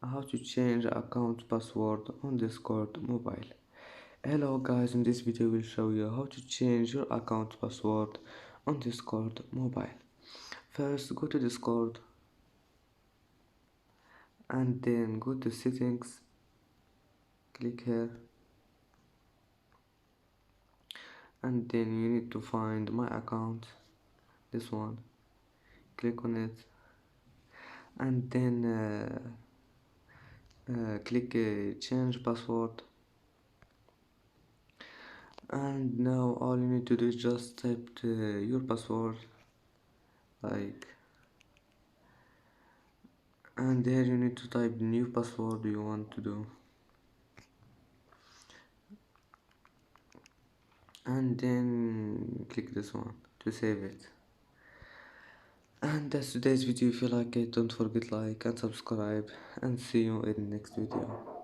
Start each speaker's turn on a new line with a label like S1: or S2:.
S1: how to change account password on Discord mobile. Hello guys, in this video we'll show you how to change your account password on Discord mobile. First go to Discord and then go to settings, click here, and then you need to find my account, this one, click on it, and then click change password. And now all you need to do is just type your password, and there you need to type the new password you want to do, and then click this one to save it. And that's today's video. If you like it, don't forget like and subscribe, and see you in the next video.